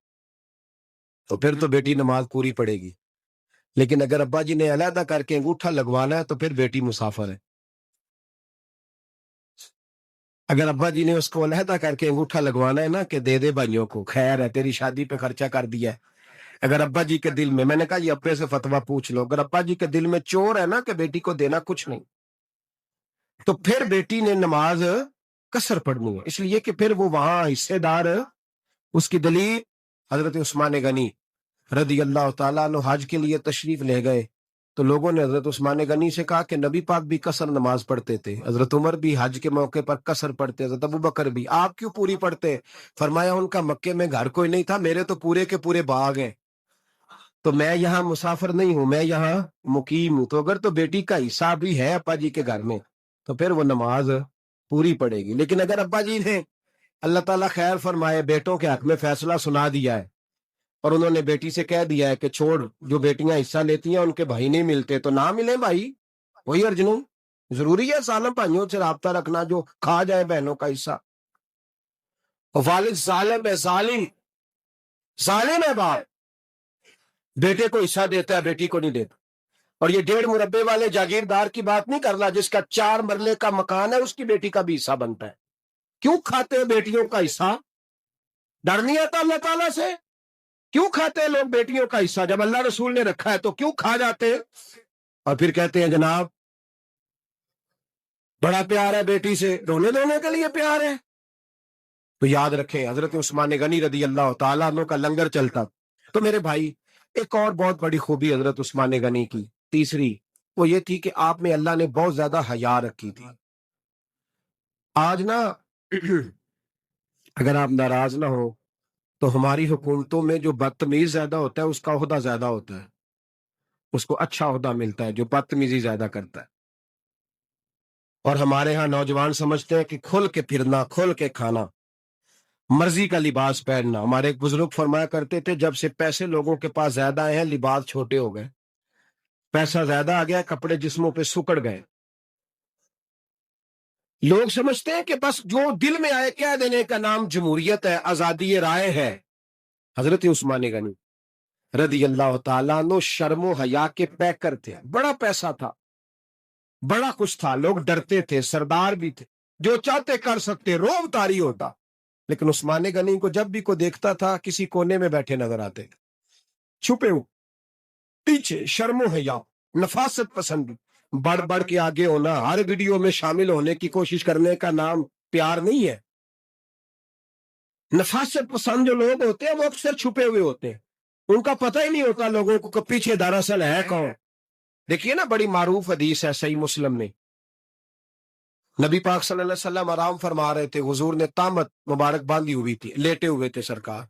B: تو پھر تو بیٹی نماز پوری پڑے گی، لیکن اگر ابا جی نے علیحدہ کر کے انگوٹھا لگوانا ہے تو پھر بیٹی مسافر ہے۔ اگر ابا جی نے اس کو علیحدہ کر کے انگوٹھا لگوانا ہے نا کہ دے دے بھائیوں کو، خیر ہے تیری شادی پہ خرچہ کر دیا ہے، اگر ابا جی کے دل میں نے کہا یہ ابے سے فتویٰ پوچھ لو، اگر ابا جی کے دل میں چور ہے نا کہ بیٹی کو دینا کچھ نہیں، تو پھر بیٹی نے نماز قصر پڑھنی ہے، اس لیے کہ پھر وہ وہاں حصے دار۔ اس کی دلیل حضرت عثمان غنی رضی اللہ تعالیٰ عنہ حج کے لیے تشریف لے گئے تو لوگوں نے حضرت عثمان غنی سے کہا کہ نبی پاک بھی قصر نماز پڑھتے تھے، حضرت عمر بھی حج کے موقع پر قصر پڑھتے، حضرت ابوبکر بھی، آپ کیوں پوری پڑھتے؟ فرمایا ان کا مکے میں گھر کوئی نہیں تھا، میرے تو پورے کے پورے باغ ہیں، تو میں یہاں مسافر نہیں ہوں، میں یہاں مقیم ہوں، تو اگر تو بیٹی کا حصہ بھی ہے ابا جی کے گھر میں تو پھر وہ نماز پوری پڑے گی۔ لیکن اگر ابا جی نے اللہ تعالیٰ خیر فرمائے بیٹوں کے حق میں فیصلہ سنا دیا ہے اور انہوں نے بیٹی سے کہہ دیا ہے کہ چھوڑ، جو بیٹیاں حصہ لیتی ہیں ان کے بھائی نہیں ملتے تو نہ ملیں بھائی، وہی ارجنوں، ضروری ہے سالم بھائیوں سے رابطہ رکھنا جو کھا جائے بہنوں کا حصہ۔ والد ظالم ہے، ظالم ہے باپ، بیٹے کو حصہ دیتا ہے بیٹی کو نہیں دیتا۔ اور یہ 1.5 مربے والے جاگیردار کی بات نہیں کر رہا، جس کا 4 مرلے کا مکان ہے اس کی بیٹی کا بھی حصہ بنتا ہے۔ کیوں کھاتے ہیں بیٹیوں کا حصہ؟ ڈر نہیں آتا اللہ تعالیٰ سے؟ کیوں کھاتے ہیں لوگ بیٹیوں کا حصہ؟ جب اللہ رسول نے رکھا ہے تو کیوں کھا جاتے ہیں؟ اور پھر کہتے ہیں جناب بڑا پیار ہے بیٹی سے، رونے دھونے کے لیے پیار ہے۔ تو یاد رکھیں حضرت عثمان غنی رضی اللہ تعالیٰ عنہ کا لنگر چلتا۔ تو میرے بھائی ایک اور بہت بڑی خوبی حضرت عثمان غنی کی، تیسری، وہ یہ تھی کہ آپ میں اللہ نے بہت زیادہ حیا رکھی تھی۔ آج نا اگر آپ ناراض نہ ہو تو ہماری حکومتوں میں جو بدتمیز زیادہ ہوتا ہے اس کا عہدہ زیادہ ہوتا ہے، اس کو اچھا عہدہ ملتا ہے جو بدتمیزی زیادہ کرتا ہے۔ اور ہمارے ہاں نوجوان سمجھتے ہیں کہ کھل کے پھرنا، کھل کے کھانا، مرضی کا لباس پہننا۔ ہمارے ایک بزرگ فرمایا کرتے تھے جب سے پیسے لوگوں کے پاس زیادہ آئے ہیں لباس چھوٹے ہو گئے، پیسہ زیادہ آ گیا کپڑے جسموں پہ سکڑ گئے۔ لوگ سمجھتے ہیں کہ بس جو دل میں آئے کہہ دینے کا نام جمہوریت ہے، آزادی رائے ہے۔ حضرت عثمان غنی رضی اللہ تعالیٰ عنہ شرم و حیا کے پیکر تھے، بڑا پیسہ تھا، بڑا کچھ تھا، لوگ ڈرتے تھے، سردار بھی تھے، جو چاہتے کر سکتے، روب طاری ہوتا۔ لیکن عثمان غنی کو جب بھی کو دیکھتا تھا کسی کونے میں بیٹھے نظر آتے، چھپے ہو، پیچھے، شرم و حیا، نفاست پسند، بڑھ بڑھ کے آگے ہونا، ہر ویڈیو میں شامل ہونے کی کوشش کرنے کا نام پیار نہیں ہے۔ نفاست پسند جو لوگ ہوتے ہیں وہ اکثر چھپے ہوئے ہوتے ہیں، ان کا پتہ ہی نہیں ہوتا لوگوں کو کہ پیچھے دراصل ہے کون۔ دیکھیے نا بڑی معروف حدیث ہے صحیح مسلم میں، نبی پاک صلی اللہ علیہ وسلم آرام فرما رہے تھے، حضور نے تامت مبارک باندھی ہوئی تھی، لیٹے ہوئے تھے سرکار۔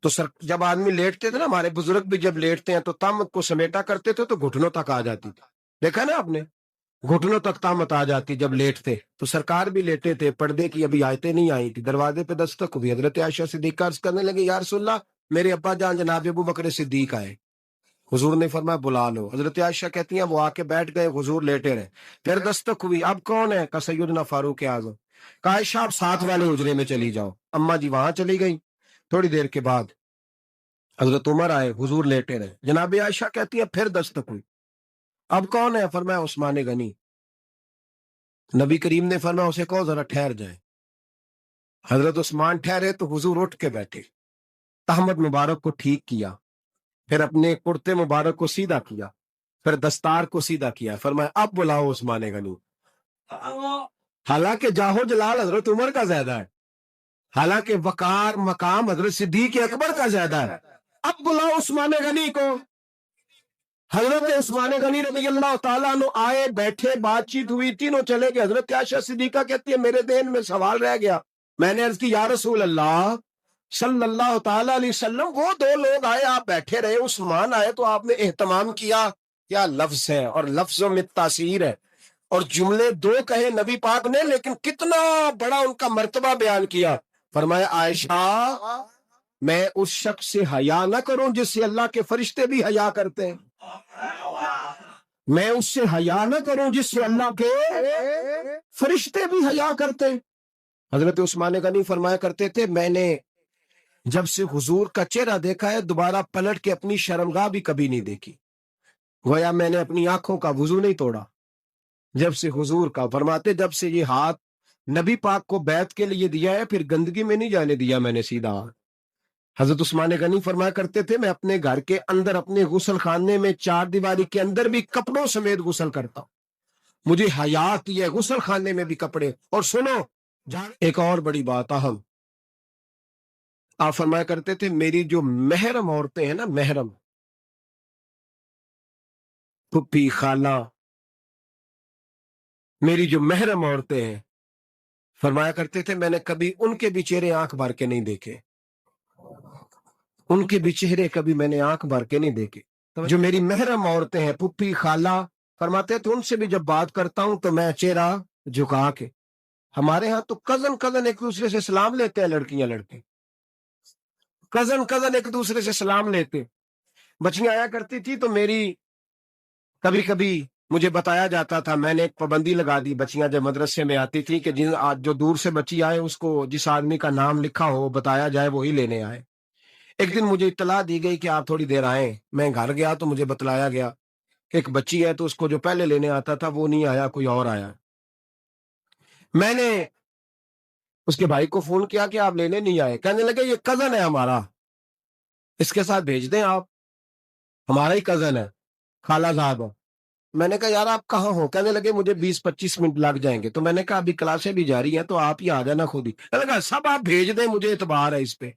B: تو جب آدمی لیٹتے تھے نا، ہمارے بزرگ بھی جب لیٹتے ہیں تو تامت کو سمیٹا کرتے تھے تو گھٹنوں تک آ جاتی تھی، دیکھا نا آپ نے، گھٹنوں تک تامت آ جاتی جب لیٹتے۔ تو سرکار بھی لیٹے تھے، پردے کی ابھی آیتیں نہیں آئی تھی، دروازے پہ دستک ہوئی، حضرت عائشہ صدیقہ عرض کرنے لگے یا رسول اللہ میرے ابا جان جناب ابو بکر صدیق آئے۔ حضور نے فرمایا بلا لو۔ حضرت عائشہ کہتی ہیں وہ آ کے بیٹھ گئے، حضور لیٹے رہے، پھر دستک ہوئی، اب کون ہے؟ کہ سیدنا فاروق اعظم۔ کہا عائشہ آپ ساتھ والے حجرے میں چلی جاؤ، اما جی وہاں چلی گئی۔ تھوڑی دیر کے بعد حضرت عمر آئے، حضور لیٹے رہے، جناب عائشہ کہتی ہے پھر دستک ہوئی، اب کون ہے؟ فرمایا عثمان غنی۔ نبی کریم نے فرمایا اسے کہو ذرا ٹھہر جائے. حضرت عثمان ٹھہرے تو حضور اٹھ کے بیٹھے، تہمت مبارک کو ٹھیک کیا، پھر اپنے کرتے مبارک کو سیدھا کیا، پھر دستار کو سیدھا کیا. فرمایا اب بلاؤ عثمان غنی. حالانکہ جاہو جلال حضرت عمر کا زیادہ ہے، حالانکہ وقار مقام حضرت صدیق اکبر کا زیادہ ہے، اب بلاؤ عثمان غنی کو. حضرت عثمان غنی رضی اللہ تعالیٰ عنہ آئے، بیٹھے، بات چیت ہوئی، تینوں چلے گئے. حضرت عائشہ صدیقہ کہتی ہے میرے ذہن میں سوال رہ گیا. میں نے عرض کی یا رسول اللہ صلی اللہ تعالیٰ علیہ وسلم، وہ دو لوگ آئے، آپ بیٹھے رہے، عثمان آئے تو آپ نے اہتمام کیا. کیا لفظ ہے، اور لفظوں میں تاثیر ہے، اور جملے دو کہے نبی پاک نے لیکن کتنا بڑا ان کا مرتبہ بیان کیا. فرمایا عائشہ میں اس شخص سے حیا نہ کروں جس سے اللہ کے فرشتے بھی حیا کرتے ہیں، میں اس سے حیا نہ کروں جس سے اللہ کے فرشتے بھی حیا کرتے ہیں. حضرت عثمان غنی فرمایا کرتے تھے میں نے جب سے حضور کا چہرہ دیکھا ہے دوبارہ پلٹ کے اپنی شرمگاہ بھی کبھی نہیں دیکھی، گویا میں نے اپنی آنکھوں کا وضو نہیں توڑا جب سے حضور کا. فرماتے جب سے یہ ہاتھ نبی پاک کو بیعت کے لیے دیا ہے پھر گندگی میں نہیں جانے دیا میں نے سیدھا. حضرت عثمان غنی فرمایا کرتے تھے میں اپنے گھر کے اندر اپنے غسل خانے میں چار دیواری کے اندر بھی کپڑوں سمیت غسل کرتا ہوں، مجھے حیا آتی ہے غسل خانے میں بھی کپڑے. اور سنو ایک اور بڑی بات اہم، آپ فرمایا کرتے تھے میری جو محرم عورتیں ہیں نا، محرم پھپھی خالہ، میری جو محرم عورتیں ہیں، فرمایا کرتے تھے میں نے کبھی ان کے بھی چہرے آنکھ بھر کے نہیں دیکھے، ان کے بھی چہرے کبھی میں نے آنکھ بھر کے نہیں دیکھے. جو میری محرم عورتیں ہیں پھپھی خالہ، فرماتے تھے ان سے بھی جب بات کرتا ہوں تو میں چہرہ جھکا کے. ہمارے ہاں تو کزن ایک دوسرے سے سلام لیتے ہیں، لڑکیاں لڑکے کزن ایک دوسرے سے سلام لیتے. بچیاں آیا کرتی تھی تو میری کبھی کبھی مجھے بتایا جاتا تھا، میں نے ایک پابندی لگا دی بچیاں جب مدرسے میں آتی تھی کہ جو دور سے بچی آئے اس کو جس آدمی کا نام لکھا ہو بتایا جائے وہی لینے آئے. ایک دن مجھے اطلاع دی گئی کہ آپ تھوڑی دیر آئیں. میں گھر گیا تو مجھے بتلایا گیا کہ ایک بچی ہے تو اس کو جو پہلے لینے آتا تھا وہ نہیں آیا، کوئی اور آیا. میں نے اس کے بھائی کو فون کیا کہ آپ لینے نہیں آئے. کہنے لگے یہ کزن ہے ہمارا، اس کے ساتھ بھیج دیں، آپ ہمارا ہی کزن ہے، خالہ صاحب. میں نے کہا یار آپ کہاں ہو؟ کہنے لگے مجھے 20-25 منٹ لگ جائیں گے. تو میں نے کہا ابھی کلاسیں بھی جاری ہیں تو آپ ہی آ جانا خود ہی. کہنے لگا سب آپ بھیج دیں، مجھے اعتبار ہے اس پہ.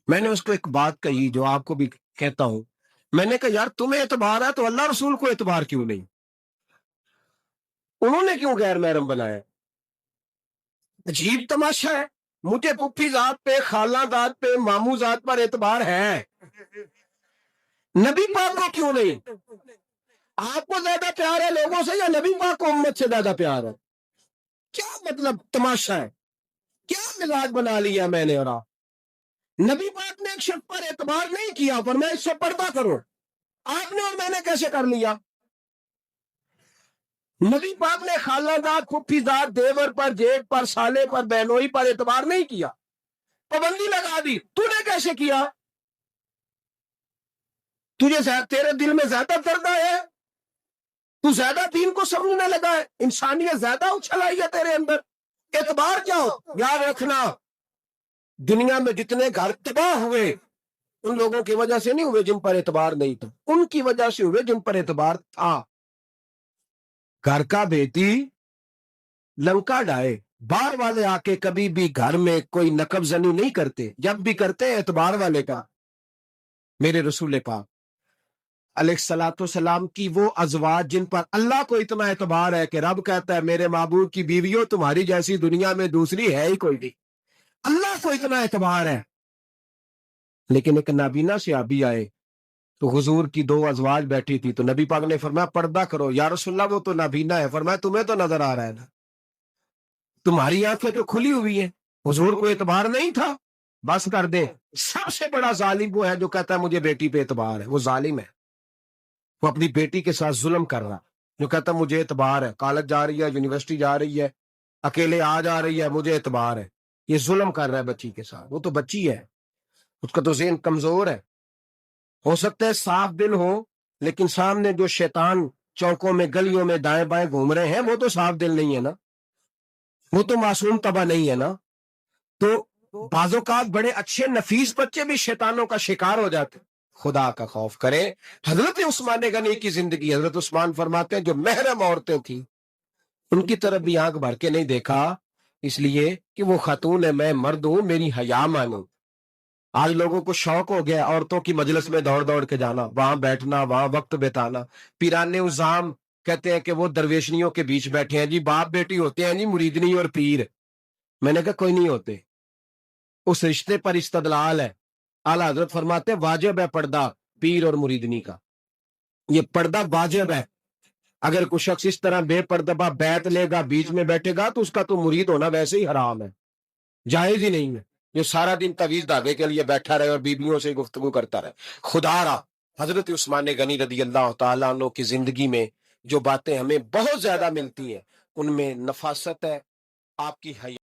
B: میں نے اس کو ایک بات کہی جو آپ کو بھی کہتا ہوں، میں نے کہا یار تمہیں اعتبار ہے تو اللہ رسول کو اعتبار کیوں نہیں؟ انہوں نے کیوں غیر محرم بنایا؟ عجیب تماشا ہے. مجھے پھپھی ذات پہ، خالہ ذات پہ، ماموں ذات پر اعتبار ہے، نبی پاک کو کیوں نہیں؟ آپ کو زیادہ پیار ہے لوگوں سے یا نبی پاک کو امت سے زیادہ پیار ہے؟ کیا مطلب تماشا ہے؟ کیا مزاج بنا لیا میں نے اور آپ؟ نبی پاک نے ایک شخص پر اعتبار نہیں کیا پر میں اس سے پردہ کروں، آپ نے اور میں نے کیسے کر لیا؟ نبی پاک نے خالہ ذات، پھپھی ذات، دیور پر، جیٹ پر، سالے پر، بہنوئی پر اعتبار نہیں کیا، پابندی لگا دی. تو نے کیسے کیا؟ تیرے دل میں زیادہ درد ہے، تو زیادہ دین کو سمجھنے لگا ہے، انسانیت زیادہ اچھل آئی ہے تیرے اندر. اعتبار کیا ہو؟ یاد رکھنا دنیا میں جتنے گھر تباہ ہوئے ان لوگوں کی وجہ سے نہیں ہوئے جن پر اعتبار نہیں تھا، ان کی وجہ سے ہوئے جن پر اعتبار تھا. گھر کا بیٹی لنکا ڈائے، باہر والے آ کے کبھی بھی گھر میں کوئی نقب زنی نہیں کرتے، جب بھی کرتے اعتبار والے کا. میرے رسول پاک علیہ الصلوۃ والسلام کی وہ ازواج جن پر اللہ کو اتنا اعتبار ہے کہ رب کہتا ہے میرے معبود کی بیویوں تمہاری جیسی دنیا میں دوسری ہے ہی کوئی نہیں، اللہ کو اتنا اعتبار ہے. لیکن ایک نابینا صحابی آئے تو حضور کی دو ازواج بیٹھی تھی تو نبی پاک نے فرمایا پردہ کرو. یا رسول اللہ وہ تو نابینا ہے. فرمایا تمہیں تو نظر آ رہا ہے نا، تمہاری آنکھیں تو کھلی ہوئی ہیں. حضور کو اعتبار نہیں تھا، بس کر دیں. سب سے بڑا ظالم وہ ہے جو کہتا ہے مجھے بیٹی پہ اعتبار ہے، وہ ظالم ہے. وہ اپنی بیٹی کے ساتھ ظلم کر رہا، جو کہتا ہے مجھے اعتبار ہے، کالج جا رہی ہے، یونیورسٹی جا رہی ہے، اکیلے آ جا رہی ہے، مجھے اعتبار ہے. یہ ظلم کر رہا ہے بچی کے ساتھ. وہ تو بچی ہے، اس کا تو ذہن کمزور ہے. ہو سکتا ہے صاف دل ہو لیکن سامنے جو شیطان چوکوں میں گلیوں میں دائیں بائیں گھوم رہے ہیں، وہ تو صاف دل نہیں ہے نا، وہ تو معصوم طبع نہیں ہے نا. تو بعض اوقات بڑے اچھے نفیس بچے بھی شیطانوں کا شکار ہو جاتے. خدا کا خوف کرے. حضرت عثمان غنی کی زندگی، حضرت عثمان فرماتے ہیں جو محرم عورتیں تھیں ان کی طرف بھی آنکھ بھر کے نہیں دیکھا، اس لیے کہ وہ خاتون ہے، میں مرد ہوں، میری حیا مانو. آج لوگوں کو شوق ہو گیا عورتوں کی مجلس میں دوڑ دوڑ کے جانا، وہاں بیٹھنا، وہاں وقت بتانا. پیران عظام کہتے ہیں کہ وہ درویشنیوں کے بیچ بیٹھے ہیں جی، باپ بیٹی ہوتے ہیں جی مریدنی اور پیر. میں نے کہا کوئی نہیں ہوتے، اس رشتے پر استدلال ہے. اعلیٰ حضرت فرماتے ہیں واجب ہے پردہ پیر اور مریدنی کا، یہ پردہ واجب ہے. اگر کوئی شخص اس طرح بے پردہ بیعت لے گا، بیچ میں بیٹھے گا، تو اس کا تو مرید ہونا ویسے ہی حرام ہے، جائز ہی نہیں ہے. جو سارا دن تویز دھاگے کے لیے بیٹھا رہے اور بیویوں سے گفتگو کرتا رہے. خدا را حضرت عثمان غنی رضی اللہ تعالیٰ عنہ کی زندگی میں جو باتیں ہمیں بہت زیادہ ملتی ہیں، ان میں نفاست ہے، آپ کی حیا